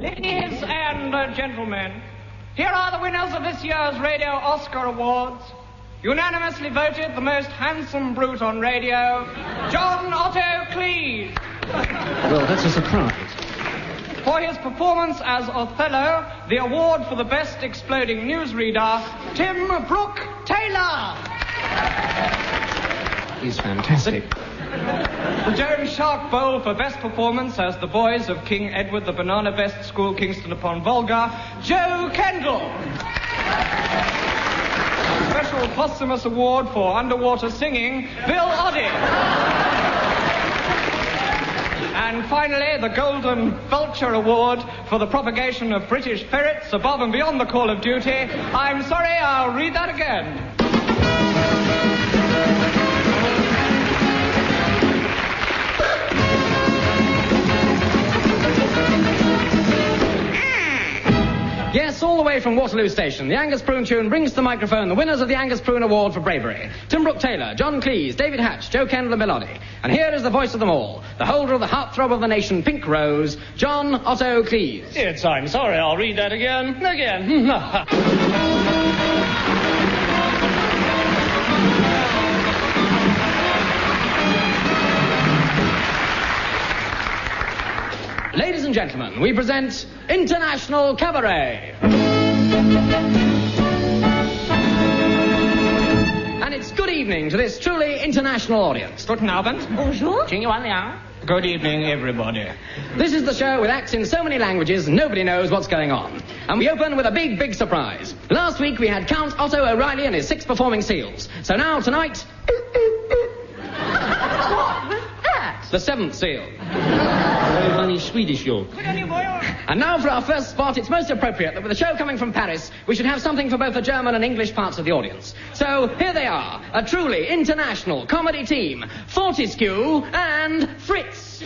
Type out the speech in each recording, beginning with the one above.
Ladies and gentlemen, here are the winners of this year's Radio Oscar Awards. Unanimously voted the most handsome brute on radio, John Otto Cleese. Well, that's a surprise. For his performance as Othello, the award for the best exploding newsreader, Tim Brooke Taylor. He's fantastic. The Jones Shark Bowl for best performance as the boys of King Edward the Banana Best School, Kingston upon Volga, Joe Kendall. Special posthumous award for underwater singing, Bill Oddie. And finally, the Golden Vulture Award for the propagation of British ferrets above and beyond the call of duty. I'm sorry, I'll read that again. Yes, all the way from Waterloo Station, the Angus Prune tune brings to the microphone the winners of the Angus Prune Award for bravery. Tim Brooke Taylor, John Cleese, David Hatch, Joe Kendall and Bill Oddie. And here is the voice of them all, the holder of the heartthrob of the nation, Pink Rose, John Otto Cleese. Yes, I'm sorry, I'll read that again. Ladies and gentlemen, we present International Cabaret. And it's good evening to this truly international audience. Guten Abend. Bonjour. Good evening, everybody. This is the show with acts in so many languages, nobody knows what's going on. And we open with a big, big surprise. Last week we had Count Otto O'Reilly and his 6 performing seals. So now, tonight... the 7th seal. Very funny Swedish joke. And now for our first spot, it's most appropriate that with the show coming from Paris, we should have something for both the German and English parts of the audience. So here they are, a truly international comedy team, Fortescue and Fritz.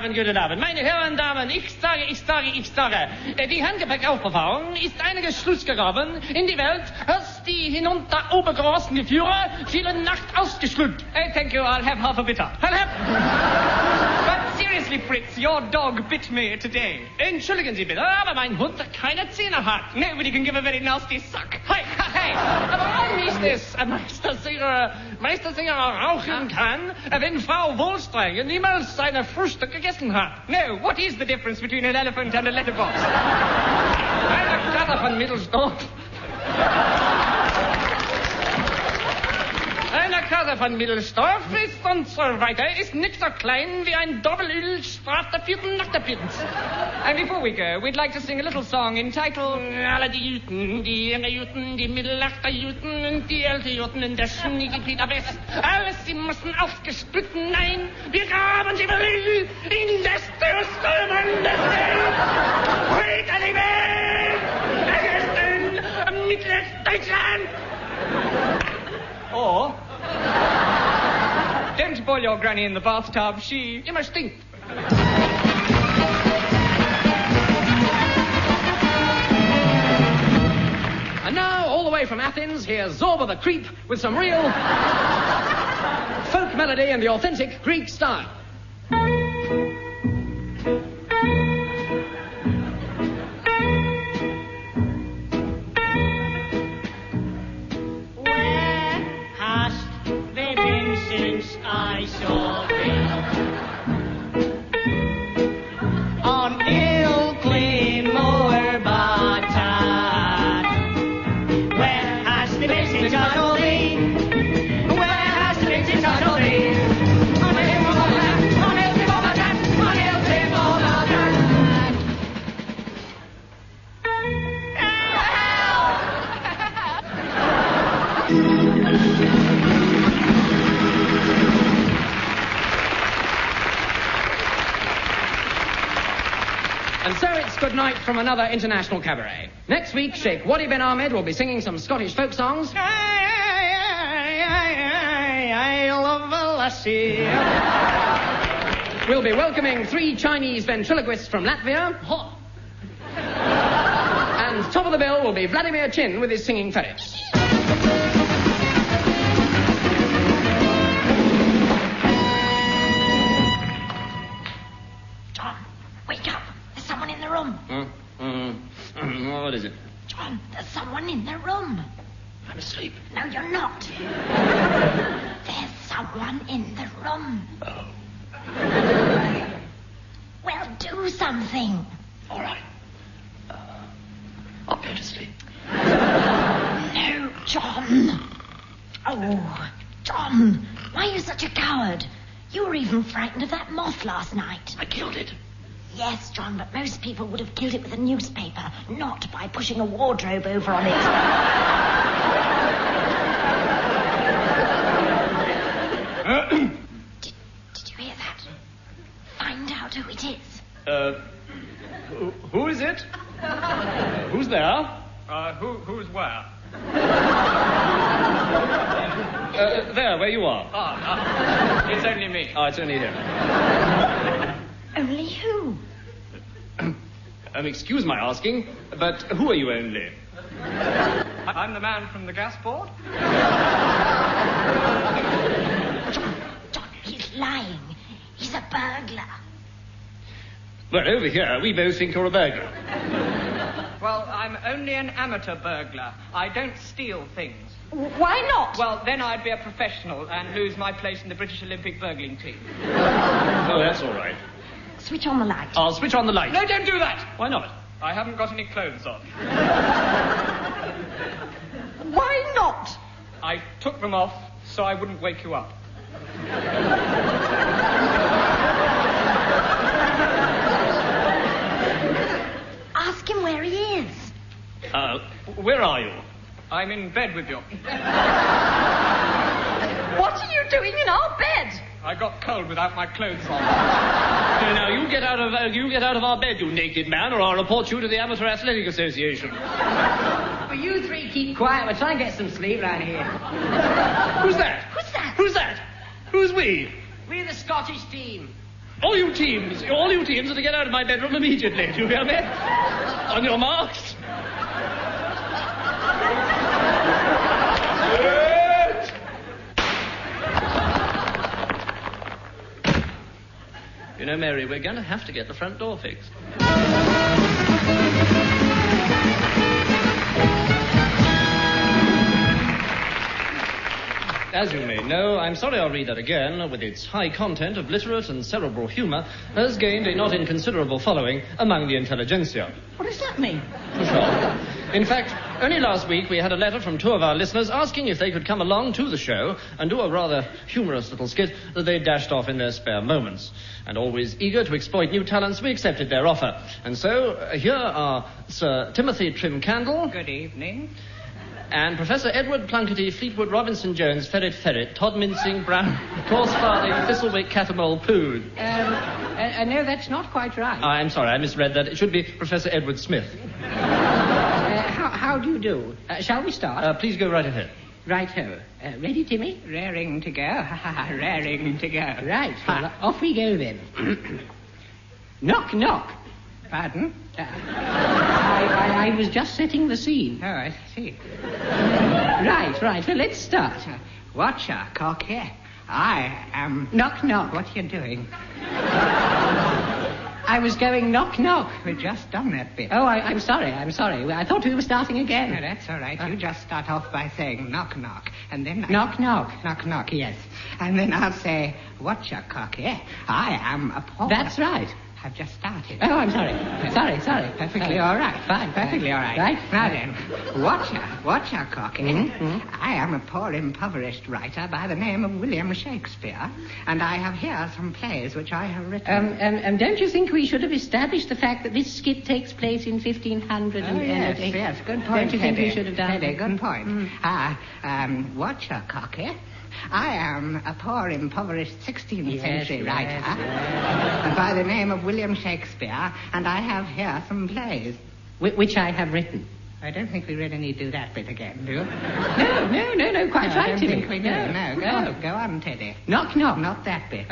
Guten Abend. Meine Herren, Damen, ich sage. Die Handgepäckaufbewahrung ist einiges Schluss gegraben in die Welt, als die hinunter obergroßen Geführer viele Nacht ausgeschlüpft. Hey, thank you, I'll have half a bitter. But seriously, Fritz, your dog bit me today. Entschuldigen Sie bitte, aber mein Hund keine Zähne hat. Nobody can give a very nasty suck. Hey, aber warum ist es Meistersinger rauchen kann, wenn Frau Wohlstrenge niemals seine Früchte gegessen hat? No, what is the difference between an elephant and a letterbox? Eine Karte von Mittelsdorf. Eine Karte von Mittelsdorf ist und so weiter, ist nicht so klein wie ein Doppelölstraft der 4. nach der 4. And before we go, we'd like to sing a little song entitled... Alle die Juten, die junge Juten, die mittelachter Juten und die ältere Juten in der Schniegeglieder West. Alles, sie müssen aufgesplitten, nein, wir graben sie will in das Strömen des Welt. Heute die Welt, das ist in Mitteldeutschland. Or... Don't boil your granny in the bathtub, she... Immer stinkt. And now, all the way from Athens, here's Zorba the Creep with some real folk melody in the authentic Greek style. I saw thee on Ilkley Moor Bottom. Where hast thee been since I saw thee? Where hast thee been since I saw thee? On Ilkley Moor Bottom, on Ilkley Moor Bottom, on Ilkley Moor And so it's good night from another international cabaret. Next week, Sheikh Wadi bin Ahmed will be singing some Scottish folk songs. I love a lassie. We'll be welcoming 3 Chinese ventriloquists from Latvia. And top of the bill will be Vladimir Chin with his singing ferrets. There's someone in the room. Oh. Well, do something. All right. I'll go to sleep. No, John. Oh, John, why are you such a coward? You were even frightened of that moth last night. I killed it. Yes, John, but most people would have killed it with a newspaper, not by pushing a wardrobe over on it. Did you hear that? Find out who it is. Who is it? Who's there? Who's where? There, where you are. It's only me. Oh, it's only him. Only who? Excuse my asking, but who are you only? I'm the man from the gas board. John, he's lying. He's a burglar. Well, over here, we both think you're a burglar. Well, I'm only an amateur burglar. I don't steal things. Why not? Well, then I'd be a professional and lose my place in the British Olympic burgling team. Oh, that's all right. Switch on the light. I'll switch on the light. No, don't do that! Why not? I haven't got any clothes on. Why not? I took them off so I wouldn't wake you up. Ask him where he is. Where are you? I'm in bed with you. What are you doing in our bed? I got cold without my clothes on. Now, you get out of our bed, you naked man, or I'll report you to the Amateur Athletic Association. Well, you three keep quiet. We'll try and get some sleep round here. Who's that? Who's that? Who's that? Who's we? We're the Scottish team. All you teams are to get out of my bedroom immediately. Do you hear me? On your marks. You know, Mary, we're going to have to get the front door fixed. As you may know, I'm sorry I'll read that again, with its high content of literate and cerebral humour, has gained a not inconsiderable following among the intelligentsia. What does that mean? Sure. In fact, only last week we had a letter from two of our listeners asking if they could come along to the show and do a rather humorous little skit that they dashed off in their spare moments. And always eager to exploit new talents, we accepted their offer. And so, here are Sir Timothy Trimcandle. Good evening. And Professor Edward Plunkety, Fleetwood, Robinson Jones, Ferret, Todd Mincing, Brown, Torse Farthing, Thistlewick, Catamole, Pood. No, that's not quite right. I'm sorry, I misread that. It should be Professor Edward Smith. How do you do? Shall we start? Please go right ahead. Right-ho. Ready, Timmy? Raring to go. Raring to go. Right. Well, off we go then. Knock, knock. Pardon? I was just setting the scene. Oh, I see. Right. Well, let's start. Watcher, cocky. I am... Knock, knock. What are you doing? I was going knock, knock. We've just done that bit. Oh, I'm sorry. I thought we were starting again. No, that's all right. You just start off by saying knock, knock. And then... Knock, knock. Knock, knock, yes. And then I'll say, watcher, cocky. I am a poor... That's right. I've just started. Oh, I'm sorry. Sorry. Perfectly all right. Fine. Perfectly all right. Right. Now then, watcher, cocky. Mm-hmm. I am a poor impoverished writer by the name of William Shakespeare, and I have here some plays which I have written. Don't you think we should have established the fact that this skit takes place in 1500? Yes, good point. Don't you think we should have done Teddy, that? good point. Watcher, cocky. I am a poor, impoverished 16th century writer by the name of William Shakespeare, and I have here some plays. Which I have written. I don't think we really need to do that bit again, do you? No, quite right, I don't Timmy. think we do. No. Go on, Teddy. Knock, knock. Not that bit.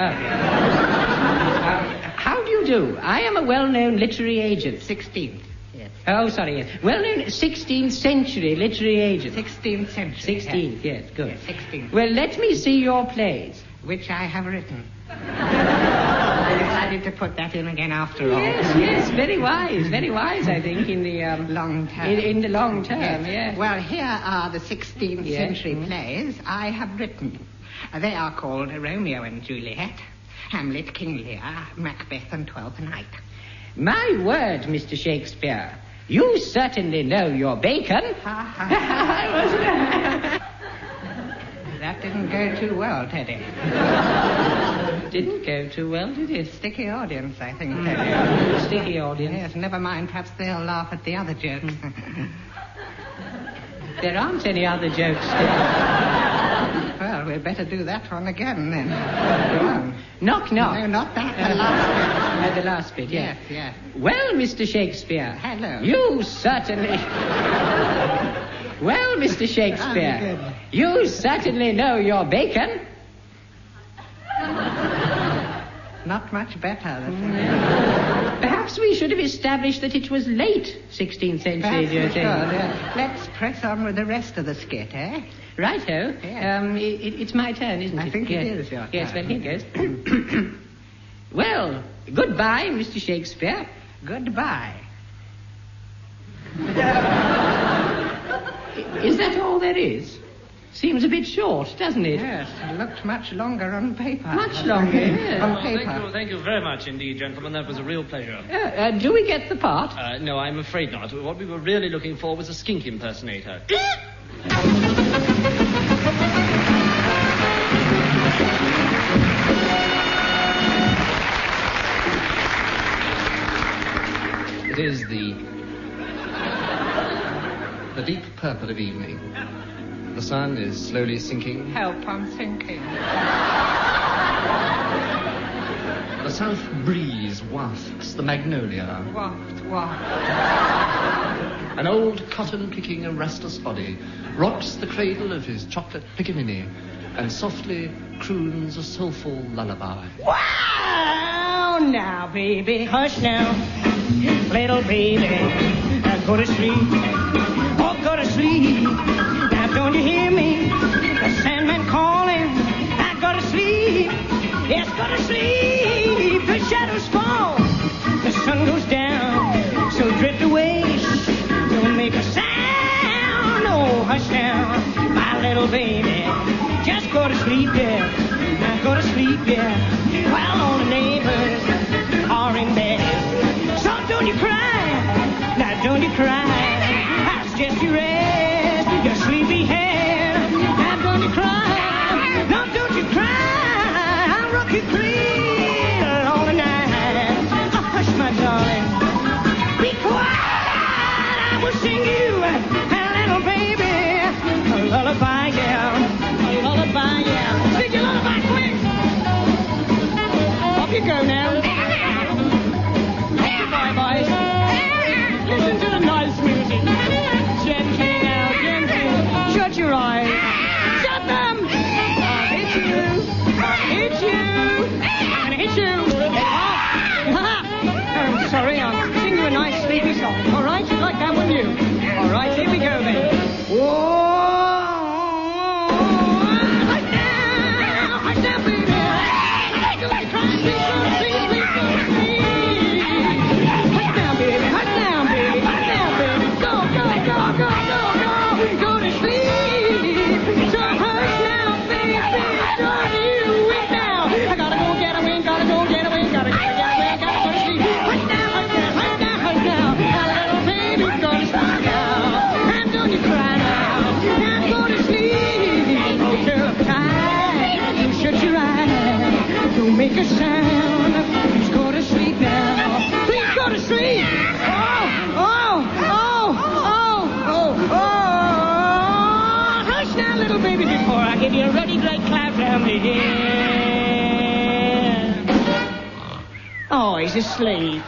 How do you do? I am a well-known literary agent. 16th. Yes. Oh, sorry, yes. Well-known 16th century literary agent. 16th century. 16th, yes, good. Yes, 16th. Well, let me see your plays. Which I have written. I decided to put that in again after all. Yes, very wise, I think, in the long term. In the long term, yes. Well, here are the 16th century plays I have written. They are called Romeo and Juliet, Hamlet, King Lear, Macbeth, and Twelfth Night. My word, Mr. Shakespeare, you certainly know your bacon. That didn't go too well, Teddy. Didn't go too well, did it? Sticky audience, I think, Teddy. Sticky audience. Yes, never mind. Perhaps they'll laugh at the other jokes. There aren't any other jokes. Well, we'd better do that one again, then. Go on. Knock, knock. No, not that. The last bit. The last bit, yes. Yes. Well, Mr. Shakespeare. Hello. You certainly... Well, Mr. Shakespeare, you certainly know your bacon. Not much better. Perhaps we should have established that it was late 16th century, do you think? Let's press on with the rest of the skit, eh? Righto. Yeah. It's my turn, isn't it? I think it is your turn. Yes, well, here goes. Well, goodbye, Mr. Shakespeare. Goodbye. Is that all there is? Seems a bit short, doesn't it? Yes, it looked much longer on paper. Much longer, yes. On paper. Thank you very much indeed, gentlemen. That was a real pleasure. Do we get the part? No, I'm afraid not. What we were really looking for was a skink impersonator. It is the deep purple of evening. The sun is slowly sinking. Help, I'm sinking. The south breeze wafts the magnolia. Waft. An old cotton-picking and restless body rocks the cradle of his chocolate pickaninny and softly croons a soulful lullaby. Wow, now, baby, hush now. Little baby, go to sleep. Oh, go to sleep. Now, don't you hear me? The Sandman calling. I go to sleep. Yes, go to sleep. The shadows fall. The sun goes down. So drift away. Don't make a sound. Oh, hush now, my little baby. Just go to sleep, yeah. Now go to sleep, yeah. While all the neighbors are in bed. So don't you cry. Now don't you cry. I suggest you rest your sleepy head. Now don't you cry. No, don't you cry. I'll rock you clean all the night. Oh, hush, my darling. Be quiet. I will sing you a little baby. A lullaby, yeah. A lullaby, yeah. Sing your lullaby quick. Off you go now. Goodbye, boys. Listen to the nice music. Gently now, gently. Shut your eyes. Shut them. I'll hit you. I'll hit you. I'm gonna hit you. I'm sorry, I'll sing you a nice sleepy song. All right, you like that one, you? All right, here we go then. Whoa. Hush down, baby. Don't you cry, please, please, hush down, baby. Hush down, baby. Hush down, baby. Go, go, go, go, go, go. Go to sleep. So hush now, baby. Don't you wake now. I gotta go get away, gotta go get away, gotta go get away, gotta go to sleep. Hush down, hush down, hush down, hush down. Now, little baby, go to sleep now. And don't you cry now. Now go to sleep. Hold your tight. Shut your eyes. Don't make a sound. Please go to sleep now. Please go to sleep. Oh. Hush now, little baby, before I give you a ruddy great clap down the head. Oh, he's asleep.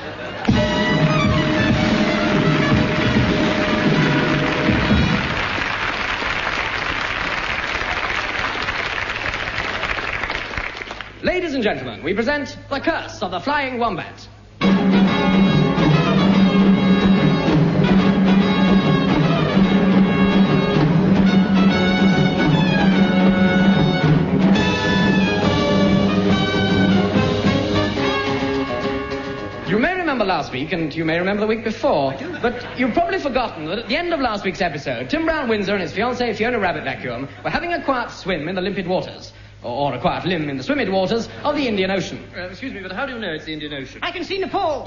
Ladies and gentlemen, we present The Curse of the Flying Wombat. last week, and you may remember the week before. But you've probably forgotten that at the end of last week's episode, Tim Brown-Windsor and his fiancée Fiona Rabbit-Vacuum were having a quiet swim in the limpid waters. Or a quiet limb in the swimmid waters of the Indian Ocean. Excuse me, but how do you know it's the Indian Ocean? I can see Nepal.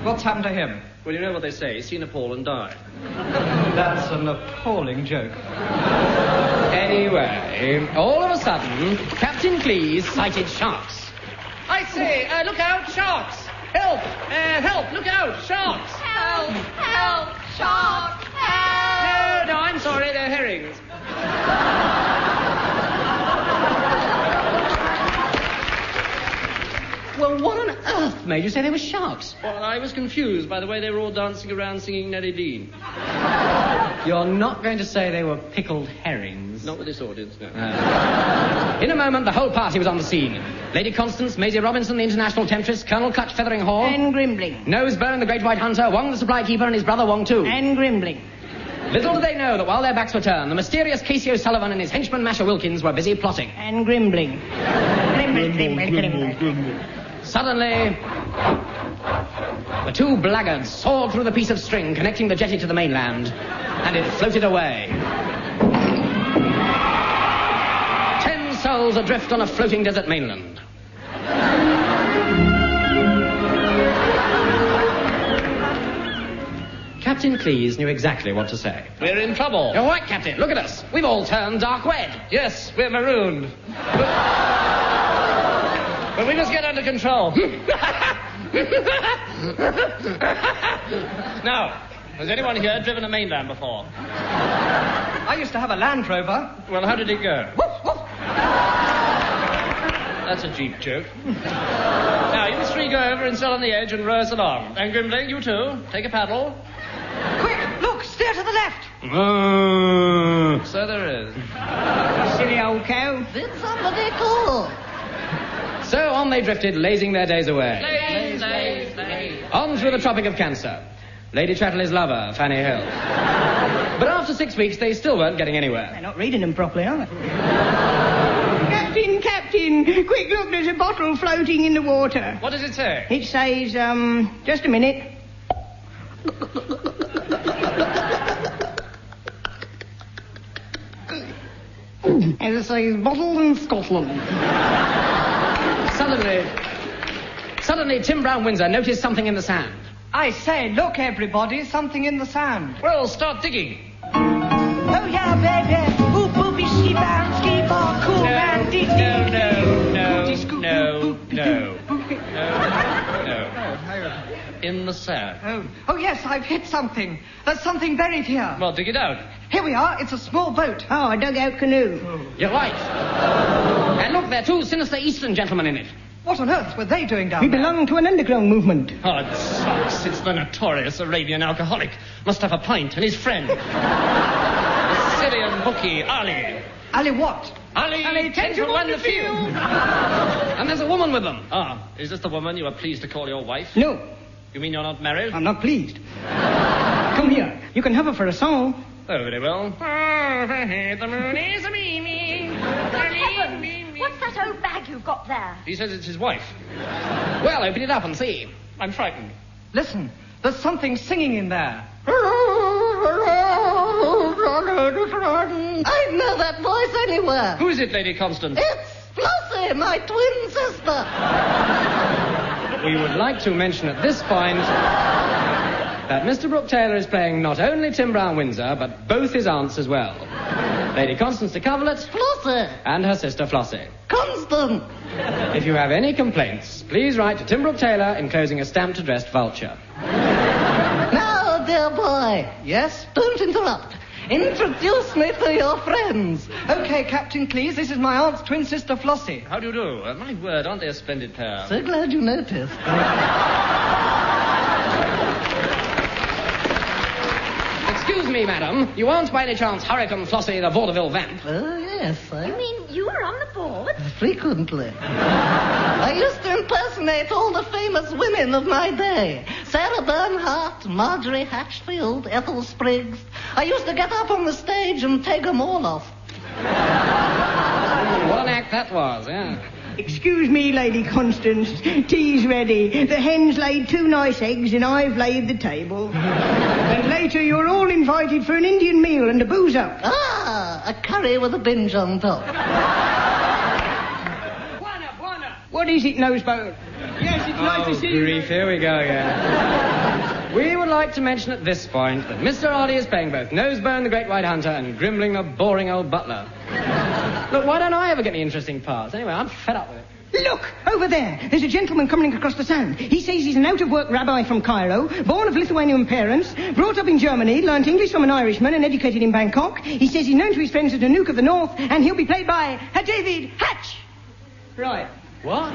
What's happened to him? Well, you know what they say, see Nepal and die. That's an appalling joke. Anyway, all of a sudden, Captain Cleese sighted sharks. I say, look out, sharks! Help! Help! Look out, sharks! Help! Help! Sharks! Help! No, I'm sorry, they're herrings. Well, what on earth made you say they were sharks? Well, I was confused by the way they were all dancing around singing Nellie Dean. You're not going to say they were pickled herrings? Not with this audience, no. In a moment, the whole party was on the scene. Lady Constance, Maisie Robinson, the international temptress, Colonel Clutch Featheringhaw... And Grimbling. Nosebone, the great white hunter, Wong the supply keeper, and his brother Wong too. And Grimbling. Little did they know that while their backs were turned, the mysterious Casey O'Sullivan and his henchman Masher Wilkins were busy plotting. And Grimbling. Suddenly, the two blackguards soared through the piece of string connecting the jetty to the mainland, and it floated away. 10 souls adrift on a floating desert mainland. Captain Cleese knew exactly what to say. We're in trouble. You're right, Captain. Look at us. We've all turned dark red. Yes, we're marooned. But we must get under control. Now, has anyone here driven a mainland before? I used to have a Land Rover. Well, how did it go? That's a Jeep joke. Now, you three go over and sit on the edge and row us along. And Grimbling, you too. Take a paddle. Quick, look, steer to the left. So there is. Silly old cow. Did somebody call? So on they drifted, lazing their days away. Laze. On through the Tropic of Cancer. Lady Chatterley's lover, Fanny Hill. But after 6 weeks, they still weren't getting anywhere. They're not reading them properly, are they? Captain, quick look, there's a bottle floating in the water. What does it say? It says, just a minute. As it says, bottled in Scotland. Suddenly, Tim Brown-Windsor noticed something in the sand. I say, look, everybody, something in the sand. Well, start digging. Oh, yeah, baby. Ooh, boopy, ski bound, ski ball, cool man, dee dee. No. In the sand. Oh, yes, I've hit something. There's something buried here. Well, dig it out. Here we are. It's a small boat. Oh, a dugout canoe. You're right. And look, there are two sinister Eastern gentlemen in it. What on earth were they doing down We there? belong to an underground movement. Oh, it sucks. It's the notorious Arabian alcoholic. Must have a pint, and his friend. The Syrian bookie, Ali. Ali what? Ali, 10 to 1 the field. And there's a woman with them. Ah, is this the woman you are pleased to call your wife? No, You mean you're not married? I'm not pleased. Come here. You can have her for a song. Oh, very well. The moon is a What's that old bag you've got there? He says it's his wife. Well, open it up and see. I'm frightened. Listen, there's something singing in there. I know that voice anywhere. Who is it, Lady Constance? It's Flossie, my twin sister. We would like to mention at this point that Mr. Brooke Taylor is playing not only Tim Brown-Windsor, but both his aunts as well. Lady Constance de Coverlet Flossie. and her sister Flossie. Constant. If you have any complaints, please write to Tim Brooke Taylor enclosing a stamped addressed vulture. Now, dear boy. Yes? Don't interrupt. Introduce me to your friends. Okay, Captain Cleese, this is my aunt's twin sister Flossie. How do you do? My word, aren't they a splendid pair? So glad you noticed. Excuse me, madam. You aren't by any chance Hurricane Flossie, the vaudeville vamp? Oh, yes. You mean you were on the board? Frequently. I used to impersonate all the famous women of my day. Sarah Bernhardt, Marjorie Hatchfield, Ethel Spriggs. I used to get up on the stage and take them all off. What an act that that was, yeah. Excuse me, Lady Constance. Tea's ready. The hen's laid 2 nice eggs and I've laid the table. And later you're all invited for an Indian meal and a booze up. Ah, a curry with a binge on top. Buona. What is it, Nosebone? Yes, it's nice to see you. Grief, here we go again. We would like to mention at this point that Mr. Oddie is playing both Nosebone the Great White Hunter and Grimbling the boring old butler. Look, why don't I ever get any interesting parts? Anyway, I'm fed up with it. Look, over there. There's a gentleman coming across the sand. He says he's an out-of-work rabbi from Cairo, born of Lithuanian parents, brought up in Germany, learnt English from an Irishman and educated in Bangkok. He says he's known to his friends as the Nuke of the North, and he'll be played by David Hatch. Right. What?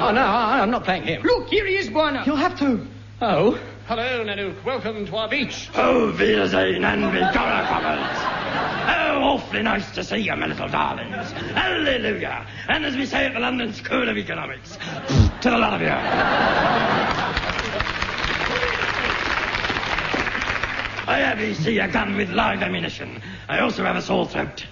Oh, no, I'm not playing him. Look, here he is, Buona. You'll have to. Oh. Hello, Nanook. Welcome to our beach. Oh, Wiedersehen and Victoria Commons. Oh, awfully nice to see you, my little darlings. Hallelujah. And as we say at the London School of Economics, to the lot of you. I have a gun with live ammunition. I also have a sore throat.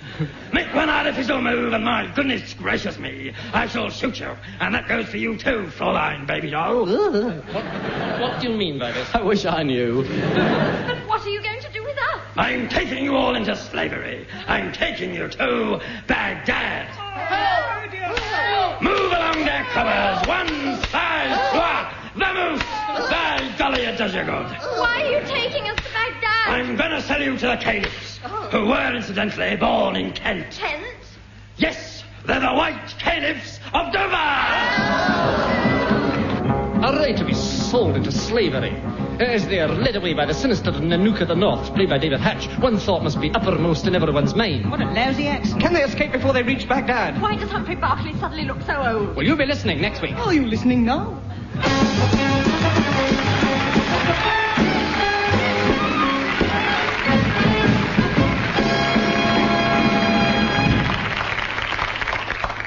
Make one artificial move and my goodness gracious me, I shall shoot you. And that goes for you too, Fräulein, baby doll. What do you mean by this? I wish I knew. But what are you going to do with us? I'm taking you all into slavery. I'm taking you to Baghdad. Move along there, covers. 1 size, 3. Vamos! By golly, it does you good. Why are you taking us to Baghdad? I'm going to sell you to the caliphs, who were, incidentally, born in Kent. Kent? Yes, they're the white caliphs of Dover! Are they to be sold into slavery? As they are led away by the sinister Nanook of the North, played by David Hatch, one thought must be uppermost in everyone's mind. What a lousy accent. Can they escape before they reach Baghdad? Why does Humphrey Barclay suddenly look so old? Will you be listening next week? Are you listening now?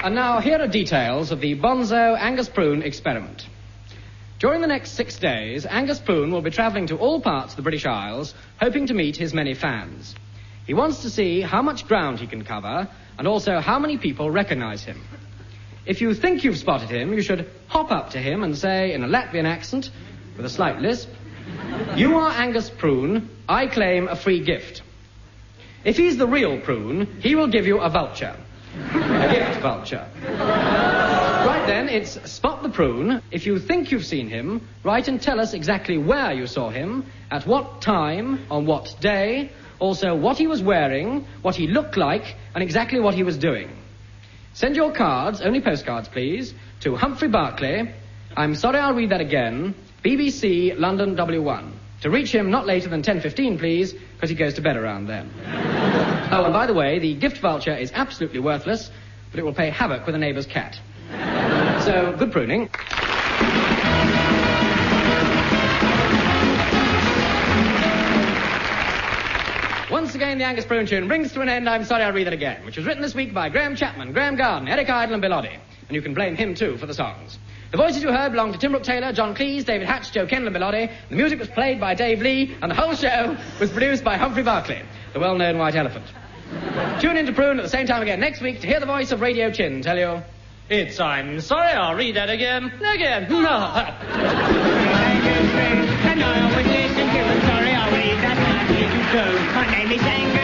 And now, here are details of the Bonzo Angus Prune experiment. During the next 6 days, Angus Prune will be travelling to all parts of the British Isles, hoping to meet his many fans. He wants to see how much ground he can cover, and also how many people recognise him. If you think you've spotted him, you should hop up to him and say, in a Latvian accent, with a slight lisp, "You are Angus Prune, I claim a free gift." If he's the real Prune, he will give you a vulture. A gift vulture. Right then, it's spot the Prune. If you think you've seen him, write and tell us exactly where you saw him, at what time, on what day, also what he was wearing, what he looked like, and exactly what he was doing. Send your cards, only postcards please, to Humphrey Barclay. I'm sorry I'll read that again. BBC, London W1. To reach him not later than 10:15, please, because he goes to bed around then. Oh, and by the way, the gift voucher is absolutely worthless, but it will play havoc with a neighbour's cat. So, good pruning. Once again, the Angus Prune tune brings to an end I'm Sorry I'll Read That Again, which was written this week by Graham Chapman, Graham Garden, Eric Idle and Bill Oddie. And you can blame him, too, for the songs. The voices you heard belonged to Tim Brooke Taylor, John Cleese, David Hatch, Joe Kendall and Bill Oddie. The music was played by Dave Lee, and the whole show was produced by Humphrey Barclay, the well-known white elephant. Tune in to Prune at the same time again next week to hear the voice of Radio Chin tell you, It's I'm sorry, I'll read that again. Again. And I always listen to I'm sorry I'll read that. My name is Angus.